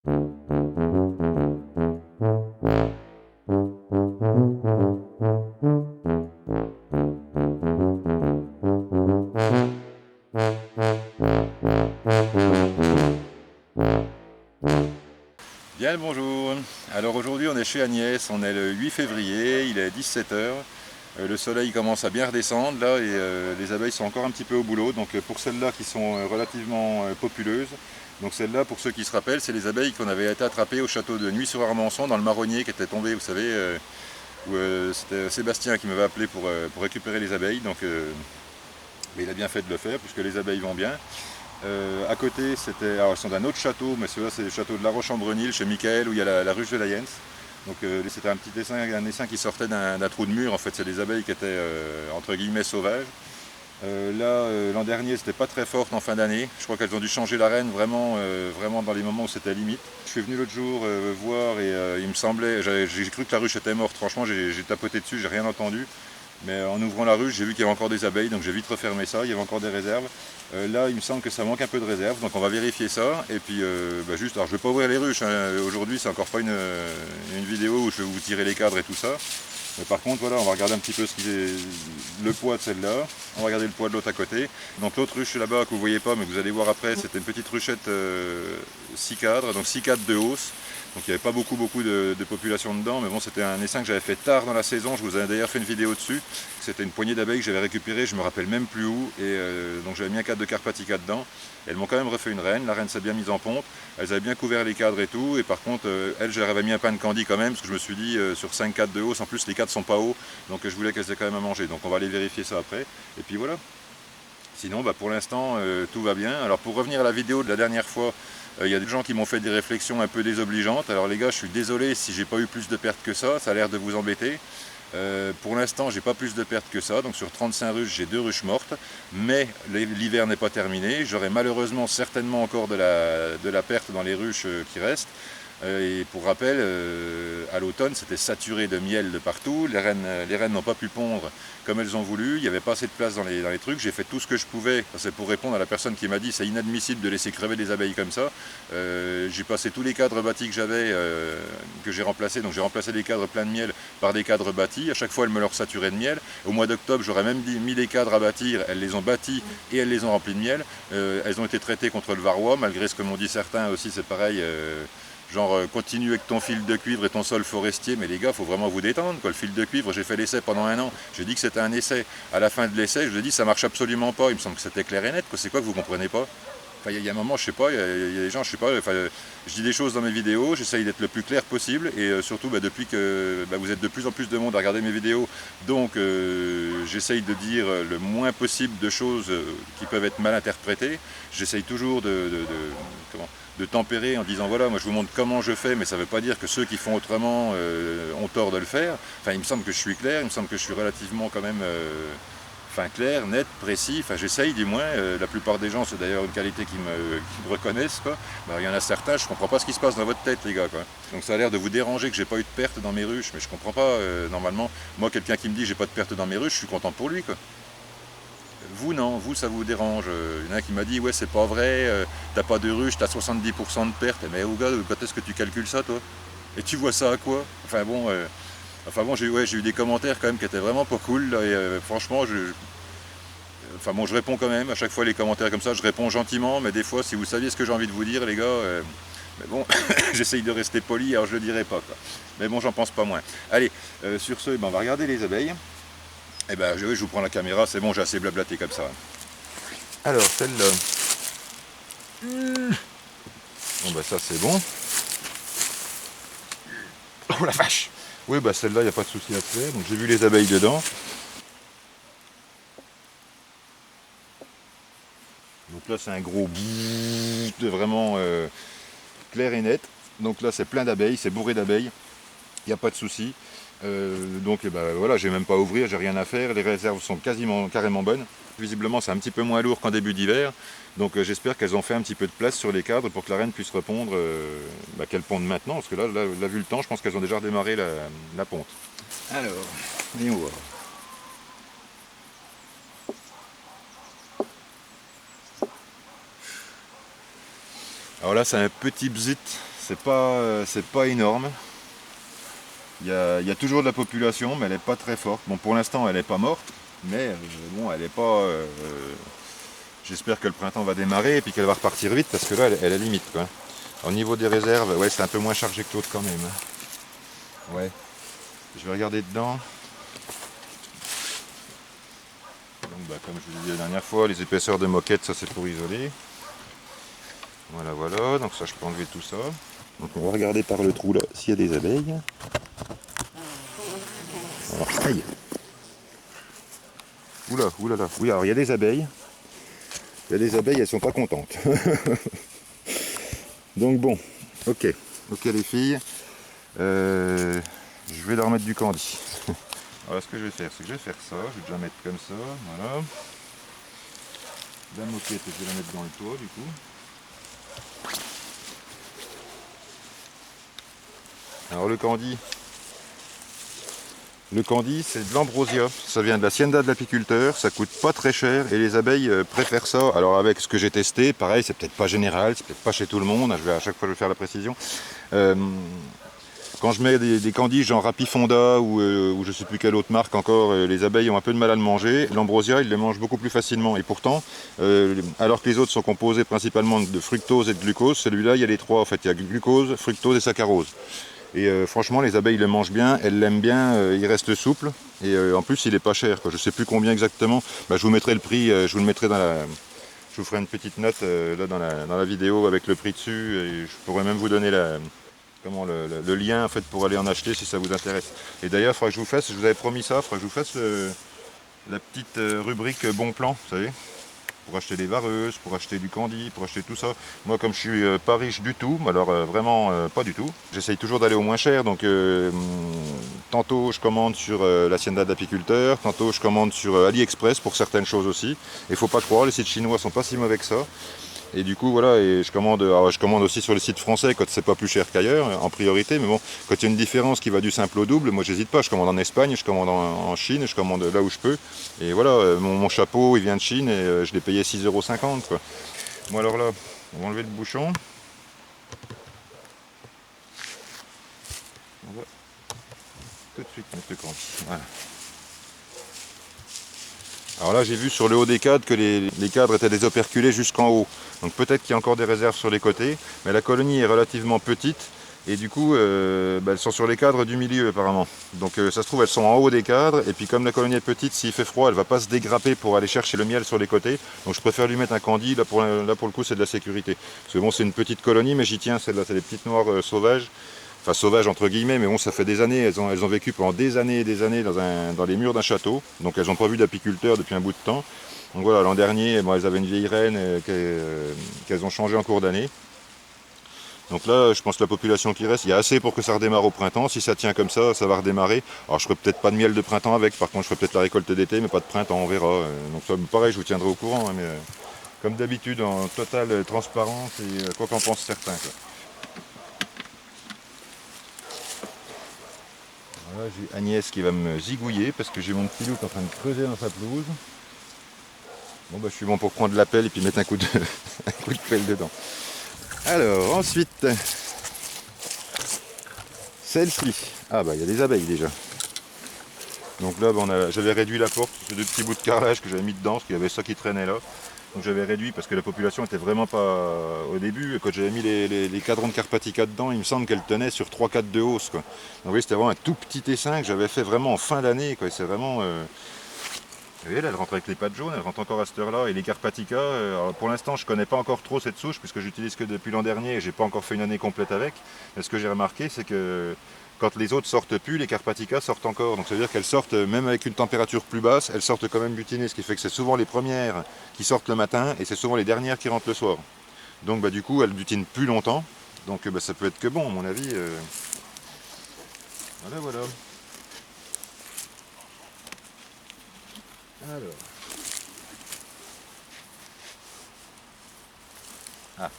Bien le bonjour. Alors aujourd'hui on est chez Agnès, on est le 8 février, il est 17 h. Le soleil commence à bien redescendre là et les abeilles sont encore un petit peu au boulot. Donc pour celles-là qui sont relativement populeuses, donc celles-là pour ceux qui se rappellent, c'est les abeilles qu'on avait été attrapées au château de Nuit-sur-Armançon dans le marronnier qui était tombé, vous savez, où c'était Sébastien qui m'avait appelé pour récupérer les abeilles. Donc mais il a bien fait de le faire puisque les abeilles vont bien. À côté, alors ils sont d'un autre château, mais celui-là c'est le château de La Roche-en-Brenil chez Michael où il y a la ruche de la Yens. Donc c'était un petit essaim qui sortait d'un trou de mur. En fait, c'est des abeilles qui étaient entre guillemets sauvages. L'an dernier, c'était pas très forte en fin d'année. Je crois qu'elles ont dû changer la reine vraiment, vraiment dans les moments où c'était limite. Je suis venu l'autre jour voir et il me semblait, j'ai cru que la ruche était morte. Franchement, j'ai tapoté dessus, j'ai rien entendu. Mais en ouvrant la ruche, j'ai vu qu'il y avait encore des abeilles, donc j'ai vite refermé ça, il y avait encore des réserves. Là, il me semble que ça manque un peu de réserve, donc on va vérifier ça. Et puis, juste, alors je ne vais pas ouvrir les ruches, hein. Aujourd'hui, c'est encore pas une vidéo où je vais vous tirer les cadres et tout ça. Mais par contre, voilà, on va regarder un petit peu le poids de celle-là. On va regarder le poids de l'autre à côté. Donc l'autre ruche là-bas que vous ne voyez pas, mais que vous allez voir après, c'était une petite ruchette 6 cadres, donc 6 cadres de hausse. Donc il n'y avait pas beaucoup de population dedans, mais bon, c'était un essaim que j'avais fait tard dans la saison. Je vous ai d'ailleurs fait une vidéo dessus. C'était une poignée d'abeilles que j'avais récupérée, je me rappelle même plus où. Et donc j'avais mis un cadre de Carpatica dedans. Elles m'ont quand même refait une reine. La reine s'est bien mise en ponte. Elles avaient bien couvert les cadres et tout. Et par contre, elles, je leur avais mis un pain de candy quand même, parce que je me suis dit, sur 5 cadres de hausse, en plus les cadres sont pas hauts. Donc je voulais qu'elles aient quand même à manger. Donc on va aller vérifier ça après. Et puis voilà. Sinon, pour l'instant, tout va bien. Alors pour revenir à la vidéo de la dernière fois, il y a des gens qui m'ont fait des réflexions un peu désobligeantes. Alors les gars, je suis désolé si j'ai pas eu plus de pertes que ça a l'air de vous embêter. Pour l'instant, j'ai pas plus de pertes que ça, donc sur 35 ruches, j'ai 2 ruches mortes, mais l'hiver n'est pas terminé. J'aurai malheureusement certainement encore de la perte dans les ruches qui restent. Et pour rappel, à l'automne, c'était saturé de miel de partout. Les reines n'ont pas pu pondre comme elles ont voulu. Il n'y avait pas assez de place dans les trucs. J'ai fait tout ce que je pouvais. C'est pour répondre à la personne qui m'a dit c'est inadmissible de laisser crever des abeilles comme ça. J'ai passé tous les cadres bâtis que j'avais, que j'ai remplacés. Donc j'ai remplacé des cadres pleins de miel par des cadres bâtis. À chaque fois, elles me leur saturaient de miel. Au mois d'octobre, j'aurais même mis les cadres à bâtir. Elles les ont bâtis et elles les ont remplis de miel. Elles ont été traitées contre le varroa, malgré ce que m'ont dit certains aussi, c'est pareil. Genre continue avec ton fil de cuivre et ton sol forestier, mais les gars, il faut vraiment vous détendre, quoi. Le fil de cuivre, j'ai fait l'essai pendant 1 an, j'ai dit que c'était un essai. À la fin de l'essai, je lui ai dit ça marche absolument pas, il me semble que c'était clair et net, quoi. C'est quoi que vous comprenez pas? Enfin, il y a un moment, je sais pas, il y a des gens, je sais pas, enfin, je dis des choses dans mes vidéos, j'essaye d'être le plus clair possible, et surtout depuis que vous êtes de plus en plus de monde à regarder mes vidéos, donc j'essaye de dire le moins possible de choses qui peuvent être mal interprétées. J'essaye toujours de tempérer en disant voilà, moi je vous montre comment je fais, mais ça ne veut pas dire que ceux qui font autrement ont tort de le faire. Enfin, il me semble que je suis clair, il me semble que je suis relativement quand même clair, net, précis, j'essaye du moins. La plupart des gens, c'est d'ailleurs une qualité qui me reconnaissent, quoi. Il y en a certains, je ne comprends pas ce qui se passe dans votre tête, les gars, quoi. Donc ça a l'air de vous déranger que j'ai pas eu de perte dans mes ruches, mais je comprends pas, normalement, moi quelqu'un qui me dit j'ai pas de perte dans mes ruches, je suis content pour lui, quoi. Vous non, vous ça vous dérange. Il y en a un qui m'a dit ouais c'est pas vrai, t'as pas de ruche, t'as 70% de perte. Mais oh gars, quand est-ce que tu calcules ça toi? Et tu vois ça à quoi? J'ai eu des commentaires quand même qui étaient vraiment pas cool là, et franchement je réponds quand même à chaque fois les commentaires comme ça, je réponds gentiment, mais des fois si vous saviez ce que j'ai envie de vous dire les gars, mais bon, j'essaye de rester poli, alors je le dirai pas, quoi. Mais bon, j'en pense pas moins. Allez, sur ce, on va regarder les abeilles. Eh ben, je vous prends la caméra, c'est bon, j'ai assez blablaté comme ça. Alors, celle-là. Bon, ça, c'est bon. Oh la vache! Oui, celle-là, il n'y a pas de souci à faire. Donc, j'ai vu les abeilles dedans. Donc là, c'est un gros de vraiment clair et net. Donc là, c'est plein d'abeilles, c'est bourré d'abeilles. Il n'y a pas de souci. Voilà, j'ai même pas à ouvrir, j'ai rien à faire. Les réserves sont carrément bonnes. Visiblement, c'est un petit peu moins lourd qu'en début d'hiver. Donc j'espère qu'elles ont fait un petit peu de place sur les cadres pour que la reine puisse répondre, qu'elle ponde maintenant. Parce que là, vu le temps, je pense qu'elles ont déjà redémarré la ponte. Alors, voyons voir. Alors là c'est un petit bzut, c'est pas énorme. Il y a toujours de la population, mais elle n'est pas très forte. Bon, pour l'instant elle n'est pas morte, mais bon, elle n'est pas... j'espère que le printemps va démarrer et puis qu'elle va repartir vite, parce que là elle est limite, quoi. Au niveau des réserves, ouais, c'est un peu moins chargé que l'autre quand même. Ouais. Je vais regarder dedans. Donc, bah, comme je vous l'ai dit la dernière fois, les épaisseurs de moquette, ça c'est pour isoler. Voilà, voilà. Donc ça, je peux enlever tout ça. Donc on va regarder par le trou là s'il y a des abeilles. Alors, aïe. Oula, oulala. Oui, alors il y a des abeilles. Il y a des abeilles, elles sont pas contentes. Donc bon, ok les filles. Je vais leur mettre du candy. Alors ce que je vais faire, c'est que je vais faire ça. Je vais déjà mettre comme ça, voilà. La moquette, je vais la mettre dans le toit du coup. Alors le candy c'est de l'ambrosia, ça vient de l'hacienda de l'apiculteur, ça coûte pas très cher et les abeilles préfèrent ça. Alors avec ce que j'ai testé, pareil, c'est peut-être pas général, c'est peut-être pas chez tout le monde, à chaque fois je vais faire la précision. Quand je mets des candies genre Rapifonda ou je sais plus quelle autre marque encore, les abeilles ont un peu de mal à le manger. L'ambrosia, ils le mangent beaucoup plus facilement. Et pourtant, alors que les autres sont composés principalement de fructose et de glucose, celui-là, il y a les trois. En fait, il y a glucose, fructose et saccharose. Et franchement, les abeilles le mangent bien, elles l'aiment bien, il reste souple. Et en plus, il n'est pas cher, quoi. Je ne sais plus combien exactement. Bah, je vous mettrai le prix, je vous le mettrai dans la... Je vous ferai une petite note là dans la vidéo avec le prix dessus. Et je pourrais même vous donner le lien en fait, pour aller en acheter si ça vous intéresse. Et d'ailleurs, il faudra que je vous fasse, je vous avais promis ça, il faudra que je vous fasse la petite rubrique bon plan, vous savez, pour acheter des vareuses, pour acheter du candy, pour acheter tout ça. Moi, comme je suis pas riche du tout, alors vraiment pas du tout, j'essaye toujours d'aller au moins cher. Donc tantôt je commande sur l'hacienda d'apiculteur, tantôt je commande sur AliExpress pour certaines choses aussi. Et il faut pas croire, les sites chinois sont pas si mauvais que ça. Et du coup voilà, et je commande aussi sur les sites français quand c'est pas plus cher qu'ailleurs en priorité, mais bon, quand il y a une différence qui va du simple au double, moi j'hésite pas, je commande en Espagne, je commande en Chine, je commande là où je peux. Et voilà, mon chapeau il vient de Chine et je l'ai payé 6,50 €, quoi. Bon alors là, on va enlever le bouchon. On va tout de suite mettre le candy. Voilà. Alors là j'ai vu sur le haut des cadres que les cadres étaient désoperculés jusqu'en haut. Donc peut-être qu'il y a encore des réserves sur les côtés, mais la colonie est relativement petite et du coup elles sont sur les cadres du milieu apparemment. Donc ça se trouve elles sont en haut des cadres et puis comme la colonie est petite, s'il fait froid elle ne va pas se dégrapper pour aller chercher le miel sur les côtés. Donc je préfère lui mettre un candy, là pour le coup c'est de la sécurité. Parce que bon c'est une petite colonie mais j'y tiens, celle-là c'est des petites noires sauvages. Enfin sauvages entre guillemets, mais bon ça fait des années, elles ont vécu pendant des années et des années dans les murs d'un château, donc elles n'ont pas vu d'apiculteur depuis un bout de temps. Donc voilà, l'an dernier, bon, elles avaient une vieille reine qu'elles ont changé en cours d'année. Donc là, je pense que la population qui reste, il y a assez pour que ça redémarre au printemps. Si ça tient comme ça va redémarrer. Alors je ferai peut-être pas de miel de printemps avec, par contre je ferai peut-être la récolte d'été, mais pas de printemps, on verra. Donc ça, pareil, je vous tiendrai au courant, hein, mais comme d'habitude, en totale transparence et quoi qu'en pensent certains, quoi. Voilà, j'ai Agnès qui va me zigouiller parce que j'ai mon petit loup en train de creuser dans sa pelouse. Bon bah je suis bon pour prendre la pelle et puis mettre un coup de pelle dedans. Alors ensuite, celle-ci. Ah bah il y a des abeilles déjà. Donc là j'avais réduit la porte, ces deux petits bouts de carrelage que j'avais mis dedans parce qu'il y avait ça qui traînait là. Donc j'avais réduit parce que la population était vraiment pas au début. Quand j'avais mis les cadrans de Carpatica dedans, il me semble qu'elle tenait sur 3-4 de hausse, quoi. Donc oui, c'était vraiment un tout petit essaim que j'avais fait vraiment en fin d'année, quoi. C'est vraiment... Vous voyez, là, elle rentre avec les pattes jaunes, elle rentre encore à cette heure-là. Et les Carpatica, pour l'instant, je ne connais pas encore trop cette souche puisque j'utilise que depuis l'an dernier et j'ai pas encore fait une année complète avec. Mais ce que j'ai remarqué, c'est que quand les autres sortent plus, les Carpatica sortent encore. Donc ça veut dire qu'elles sortent, même avec une température plus basse, elles sortent quand même butinées. Ce qui fait que c'est souvent les premières qui sortent le matin et c'est souvent les dernières qui rentrent le soir. Donc bah, du coup, elles butinent plus longtemps. Donc bah, ça peut être que bon, à mon avis. Voilà, voilà. Alors. Ah.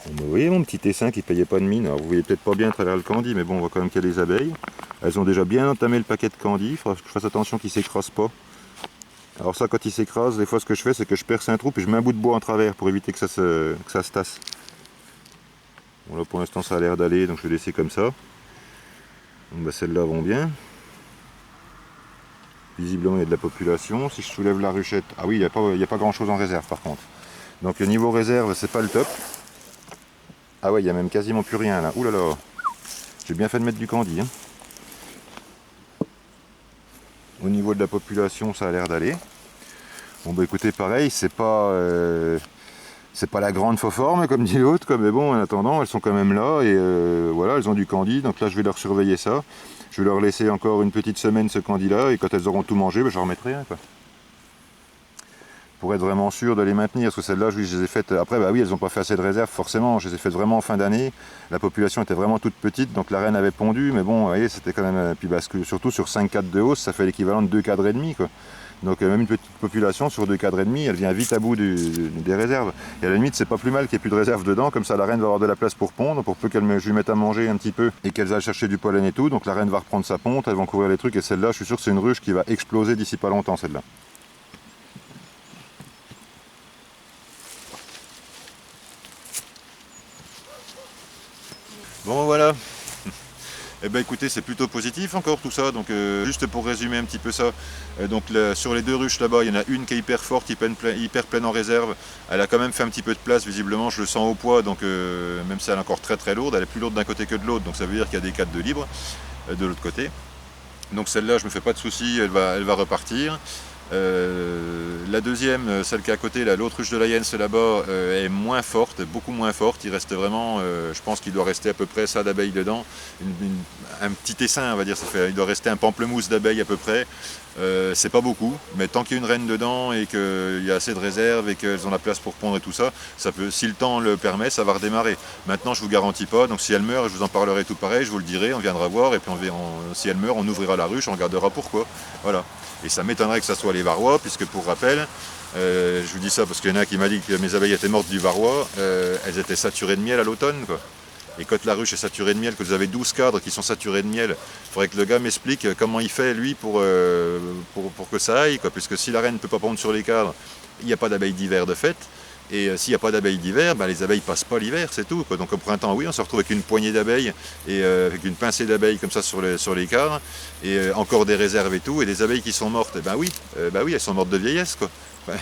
Bon, bah, vous voyez mon petit essaim qui payait pas de mine. Alors vous voyez peut-être pas bien à travers le candy, mais bon, on voit quand même qu'il y a des abeilles. Elles ont déjà bien entamé le paquet de candy. Il faudra que je fasse attention qu'ils ne s'écrasent pas. Alors ça, quand ils s'écrasent, des fois ce que je fais, c'est que je perce un trou puis je mets un bout de bois en travers pour éviter que ça se tasse. Bon, là pour l'instant ça a l'air d'aller, donc je vais laisser comme ça. Donc bah, celles-là vont bien. Visiblement il y a de la population. Si je soulève la ruchette, ah oui, il n'y a pas grand chose en réserve par contre. Donc niveau réserve c'est pas le top. Ah ouais, il n'y a même quasiment plus rien là. Ouh là là, j'ai bien fait de mettre du candy. Hein. Au niveau de la population ça a l'air d'aller. Bon bah écoutez, pareil, c'est pas la grande faux forme comme dit l'autre, mais bon en attendant elles sont quand même là et voilà, elles ont du candy, donc là je vais leur surveiller ça. Je vais leur laisser encore une petite semaine ce candy là et quand elles auront tout mangé, bah, je remettrai un quoi. Pour être vraiment sûr de les maintenir, parce que celles-là je les ai faites, après bah oui elles n'ont pas fait assez de réserve forcément, je les ai faites vraiment en fin d'année, la population était vraiment toute petite, donc la reine avait pondu, mais bon vous voyez c'était quand même, puis parce que surtout sur 5 cadres de hausse ça fait l'équivalent de 2 cadres et demi quoi. Donc même une petite population sur 2 cadres et demi, elle vient vite à bout des réserves. Et à la limite, c'est pas plus mal qu'il n'y ait plus de réserve dedans, comme ça la reine va avoir de la place pour pondre, pour peu je lui mette à manger un petit peu et qu'elles aillent chercher du pollen et tout. Donc la reine va reprendre sa ponte, elles vont courir les trucs et celle-là, je suis sûr que c'est une ruche qui va exploser d'ici pas longtemps celle-là. Bon voilà. Eh ben écoutez, c'est plutôt positif encore tout ça, donc juste pour résumer un petit peu ça, donc sur les deux ruches là-bas, il y en a une qui est hyper forte, hyper pleine en réserve, elle a quand même fait un petit peu de place visiblement, je le sens au poids, donc même si elle est encore très très lourde, elle est plus lourde d'un côté que de l'autre, donc ça veut dire qu'il y a des cadres de libre de l'autre côté. Donc celle-là, je me fais pas de soucis, elle va repartir. La deuxième, celle qui est à côté, l'autre ruche de la Yens là-bas, est moins forte, beaucoup moins forte. Il reste vraiment, je pense qu'il doit rester à peu près ça d'abeilles dedans. Un petit essaim, on va dire, il doit rester un pamplemousse d'abeilles à peu près. C'est pas beaucoup, mais tant qu'il y a une reine dedans et qu'il y a assez de réserve et qu'elles ont la place pour pondre et tout ça, si le temps le permet, ça va redémarrer. Maintenant, je vous garantis pas, donc si elle meurt, je vous en parlerai tout pareil, je vous le dirai, on viendra voir, et puis si elle meurt, on ouvrira la ruche, on regardera pourquoi. Voilà. Et ça m'étonnerait que ça soit les varrois, puisque pour rappel, je vous dis ça parce qu'il y en a qui m'a dit que mes abeilles étaient mortes du varroa, elles étaient saturées de miel à l'automne, quoi. Et quand la ruche est saturée de miel, que vous avez 12 cadres qui sont saturés de miel, il faudrait que le gars m'explique comment il fait lui pour que ça aille, quoi. Puisque si la reine ne peut pas pondre sur les cadres, il n'y a pas d'abeilles d'hiver de fait. Et s'il n'y a pas d'abeilles d'hiver, ben, les abeilles passent pas l'hiver, c'est tout, quoi. Donc au printemps, oui, on se retrouve avec une poignée d'abeilles et avec une pincée d'abeilles comme ça sur les cadres, et encore des réserves et tout, et des abeilles qui sont mortes. Et ben oui, elles sont mortes de vieillesse, quoi.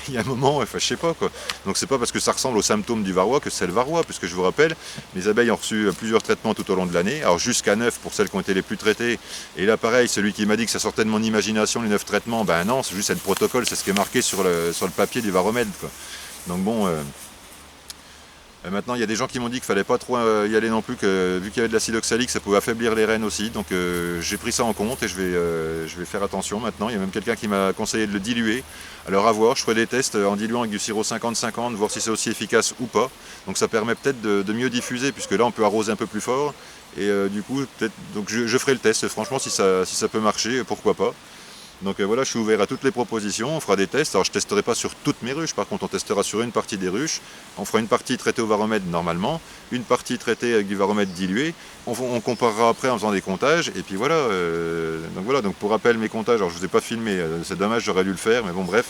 Il y a un moment, enfin, je sais pas quoi. Donc c'est pas parce que ça ressemble aux symptômes du varroa que c'est le varroa, puisque je vous rappelle, mes abeilles ont reçu plusieurs traitements tout au long de l'année, alors jusqu'à 9 pour celles qui ont été les plus traitées. Et là pareil, celui qui m'a dit que ça sortait de mon imagination les 9 traitements, ben non, c'est juste le protocole, c'est ce qui est marqué sur le papier du varomède, quoi. Donc bon, maintenant il y a des gens qui m'ont dit qu'il fallait pas trop y aller non plus, que vu qu'il y avait de l'acide oxalique, ça pouvait affaiblir les reines aussi. Donc j'ai pris ça en compte et je vais faire attention maintenant. Il y a même quelqu'un qui m'a conseillé de le diluer. Alors à voir, je ferai des tests en diluant avec du sirop 50-50, voir si c'est aussi efficace ou pas. Donc ça permet peut-être de mieux diffuser, puisque là on peut arroser un peu plus fort. Et du coup, peut-être, donc je ferai le test. Franchement, si ça peut marcher, pourquoi pas. Donc voilà, je suis ouvert à toutes les propositions, on fera des tests. Alors je ne testerai pas sur toutes mes ruches, par contre on testera sur une partie des ruches. On fera une partie traitée au varomètre normalement, une partie traitée avec du varomètre dilué. On comparera après en faisant des comptages, et puis voilà. Donc pour rappel, mes comptages, alors je ne vous ai pas filmé, c'est dommage, j'aurais dû le faire, mais bon bref.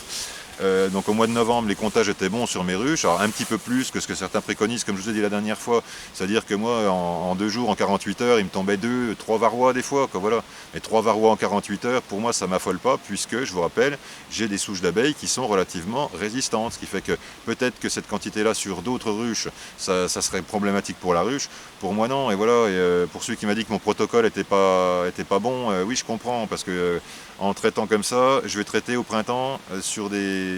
Donc au mois de novembre, les comptages étaient bons sur mes ruches, alors un petit peu plus que ce que certains préconisent, comme je vous ai dit la dernière fois, c'est-à-dire que moi, en 2 jours, en 48 heures, il me tombait 2, 3 varrois des fois, quoi, voilà. Et 3 varrois en 48 heures, pour moi, ça m'affole pas, puisque, je vous rappelle, j'ai des souches d'abeilles qui sont relativement résistantes, ce qui fait que peut-être que cette quantité-là sur d'autres ruches, ça serait problématique pour la ruche. Pour moi, non, et voilà, et pour celui qui m'a dit que mon protocole était pas bon, oui, je comprends, parce que en traitant comme ça, je vais traiter au printemps sur des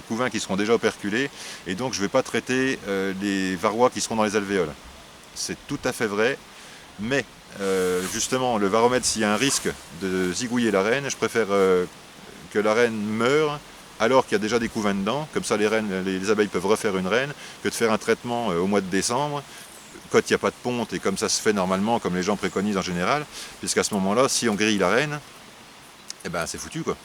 couvains qui seront déjà operculés, et donc je ne vais pas traiter les varrois qui seront dans les alvéoles. C'est tout à fait vrai, mais justement, le varomètre, s'il y a un risque de zigouiller la reine, je préfère que la reine meure alors qu'il y a déjà des couvains dedans, comme ça les abeilles peuvent refaire une reine, que de faire un traitement au mois de décembre, quand il n'y a pas de ponte, et comme ça se fait normalement, comme les gens préconisent en général, puisqu'à ce moment-là, si on grille la reine, eh ben c'est foutu, quoi.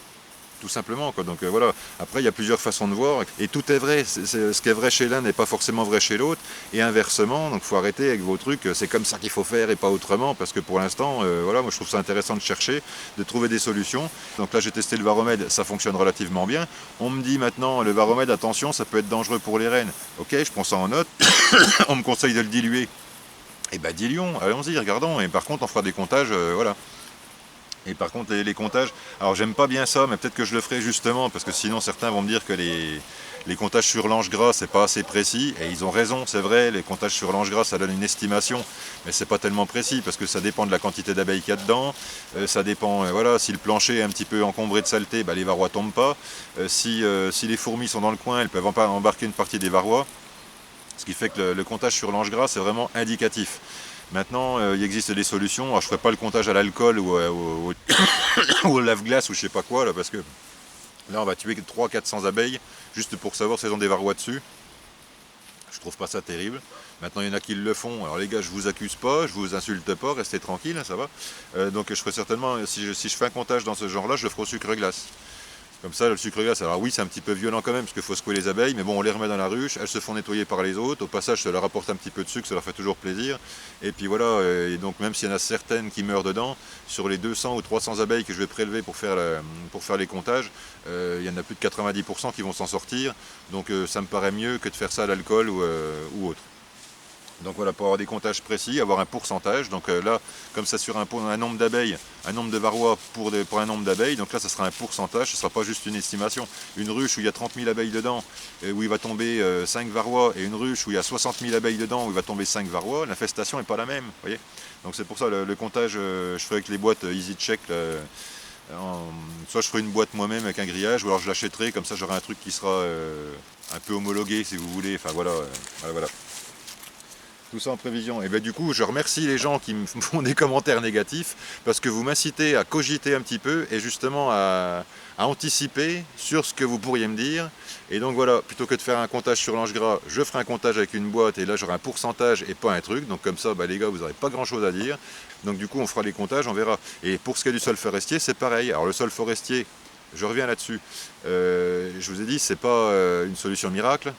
Tout simplement, quoi. Donc voilà. Après, il y a plusieurs façons de voir, et tout est vrai. Ce qui est vrai chez l'un n'est pas forcément vrai chez l'autre, et inversement. Donc il faut arrêter avec vos trucs. C'est comme ça qu'il faut faire et pas autrement, parce que pour l'instant, voilà, moi je trouve ça intéressant de chercher, de trouver des solutions. Donc là, j'ai testé le varomède, ça fonctionne relativement bien. On me dit maintenant, le varomède, attention, ça peut être dangereux pour les reines. Ok, je prends ça en note. On me conseille de le diluer Et bah diluons, allons-y, regardons. Et par contre, on fera des comptages, voilà. Et par contre, les comptages, alors j'aime pas bien ça, mais peut-être que je le ferai justement, parce que sinon certains vont me dire que les comptages sur l'ange gras, c'est pas assez précis, et ils ont raison, c'est vrai, les comptages sur l'ange gras, ça donne une estimation, mais c'est pas tellement précis, parce que ça dépend de la quantité d'abeilles qu'il y a dedans, ça dépend, voilà, si le plancher est un petit peu encombré de saleté, bah, les varrois tombent pas, si les fourmis sont dans le coin, elles peuvent embarquer une partie des varrois, ce qui fait que le comptage sur l'ange gras, c'est vraiment indicatif. Maintenant, il existe des solutions. Alors, je ne ferai pas le comptage à l'alcool ou au lave-glace ou je sais pas quoi, là, parce que là, on va tuer 300-400 abeilles juste pour savoir si elles ont des varrois dessus. Je trouve pas ça terrible. Maintenant, il y en a qui le font. Alors, les gars, je vous accuse pas, je vous insulte pas, restez tranquille, hein, ça va. Donc, je ferai certainement, si je fais un comptage dans ce genre-là, je le ferai au sucre glace. Comme ça, le sucre glace, alors oui, c'est un petit peu violent quand même, parce qu'il faut secouer les abeilles, mais bon, on les remet dans la ruche, elles se font nettoyer par les autres, au passage, ça leur apporte un petit peu de sucre, ça leur fait toujours plaisir, et puis voilà, et donc même s'il y en a certaines qui meurent dedans, sur les 200 ou 300 abeilles que je vais prélever pour faire les comptages, il y en a plus de 90% qui vont s'en sortir, donc ça me paraît mieux que de faire ça à l'alcool ou autre. Donc voilà, pour avoir des comptages précis, avoir un pourcentage. Donc là, comme ça sur un nombre d'abeilles, un nombre de varrois pour un nombre d'abeilles, donc là ça sera un pourcentage, ce ne sera pas juste une estimation. Une ruche où il y a 30 000 abeilles dedans, où il va tomber 5 varrois, et une ruche où il y a 60 000 abeilles dedans, où il va tomber 5 varrois, l'infestation n'est pas la même. Voyez, donc c'est pour ça le comptage, je ferai avec les boîtes EasyCheck. Soit je ferai une boîte moi-même avec un grillage, ou alors je l'achèterai, comme ça j'aurai un truc qui sera un peu homologué si vous voulez. Enfin voilà, voilà. Tout ça en prévision. Et bien du coup, je remercie les gens qui me font des commentaires négatifs parce que vous m'incitez à cogiter un petit peu et justement à anticiper sur ce que vous pourriez me dire. Et donc voilà, plutôt que de faire un comptage sur l'ange gras, je ferai un comptage avec une boîte et là j'aurai un pourcentage et pas un truc. Donc comme ça, bah, les gars, vous n'aurez pas grand chose à dire. Donc du coup, on fera les comptages, on verra. Et pour ce qui est du sol forestier, c'est pareil. Alors le sol forestier, je reviens là-dessus. Je vous ai dit, c'est pas une solution miracle.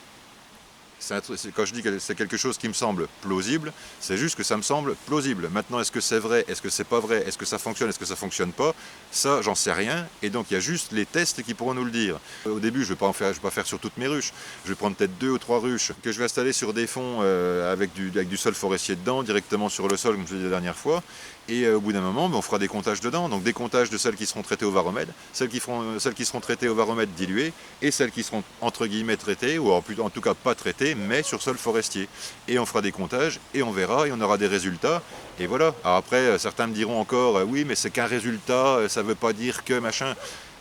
Quand je dis que c'est quelque chose qui me semble plausible, c'est juste que ça me semble plausible. Maintenant, est-ce que c'est vrai, est-ce que c'est pas vrai, est-ce que ça fonctionne, est-ce que ça fonctionne pas, ça, j'en sais rien. Et donc, il y a juste les tests qui pourront nous le dire. Au début, je ne vais pas faire sur toutes mes ruches. Je vais prendre peut-être 2 ou 3 ruches que je vais installer sur des fonds avec du sol forestier dedans, directement sur le sol, comme je l'ai dit la dernière fois. Et au bout d'un moment, on fera des comptages dedans, donc des comptages de celles qui seront traitées au varomètre, celles qui seront traitées au varomètre dilué, et celles qui seront entre guillemets traitées, ou en tout cas pas traitées, mais sur sol forestier. Et on fera des comptages, et on verra, et on aura des résultats, et voilà. Alors après, certains me diront encore, oui, mais c'est qu'un résultat, ça ne veut pas dire que machin.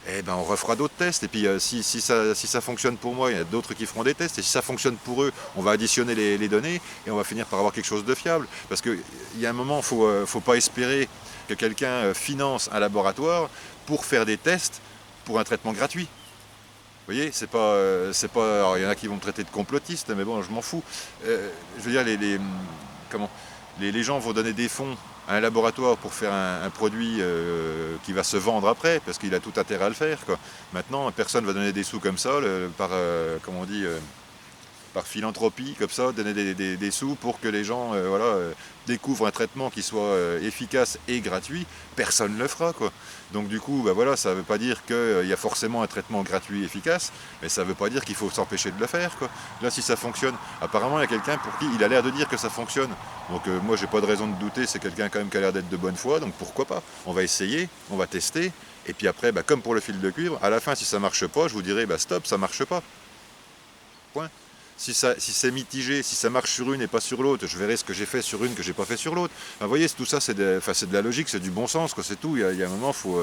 Eh ben on refera d'autres tests, et puis si ça fonctionne pour moi, il y a d'autres qui feront des tests, et si ça fonctionne pour eux, on va additionner les données, et on va finir par avoir quelque chose de fiable. Parce qu'il y a un moment, il ne faut pas espérer que quelqu'un finance un laboratoire pour faire des tests pour un traitement gratuit. Vous voyez, c'est pas, alors il y en a qui vont me traiter de complotiste, mais bon, je m'en fous. Je veux dire, les gens vont donner des fonds à un laboratoire pour faire un produit qui va se vendre après, parce qu'il a tout intérêt à le faire, quoi. Maintenant, personne ne va donner des sous comme ça, comment on dit, par philanthropie, comme ça, donner des sous pour que les gens découvrent un traitement qui soit efficace et gratuit. Personne ne le fera, quoi. Donc du coup, bah, voilà, ça ne veut pas dire qu'il y a forcément un traitement gratuit et efficace, mais ça ne veut pas dire qu'il faut s'empêcher de le faire, quoi. Là, si ça fonctionne, apparemment, il y a quelqu'un pour qui il a l'air de dire que ça fonctionne. Donc moi, j'ai pas de raison de douter, c'est quelqu'un quand même qui a l'air d'être de bonne foi, donc pourquoi pas. On va essayer, on va tester, et puis après, bah, comme pour le fil de cuivre, à la fin, si ça marche pas, je vous dirai, bah, stop, ça marche pas. Point. Si c'est mitigé, si ça marche sur une et pas sur l'autre, je verrai ce que j'ai fait sur une que j'ai pas fait sur l'autre. Enfin, vous voyez, tout ça, c'est de la logique, c'est du bon sens, quoi, c'est tout. Il y a un moment, faut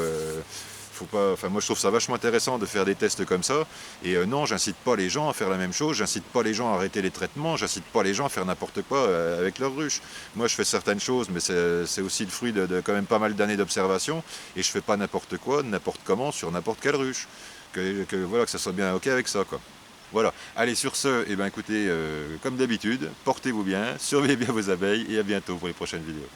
pas. Enfin, moi, je trouve ça vachement intéressant de faire des tests comme ça. Et non, j'incite pas les gens à faire la même chose, j'incite pas les gens à arrêter les traitements, j'incite pas les gens à faire n'importe quoi avec leurs ruches. Moi, je fais certaines choses, mais c'est aussi le fruit de quand même pas mal d'années d'observation. Et je fais pas n'importe quoi, n'importe comment, sur n'importe quelle ruche. Voilà, que ça soit bien ok avec ça, quoi. Voilà, allez sur ce, eh ben, écoutez, comme d'habitude, portez-vous bien, surveillez bien vos abeilles et à bientôt pour les prochaines vidéos.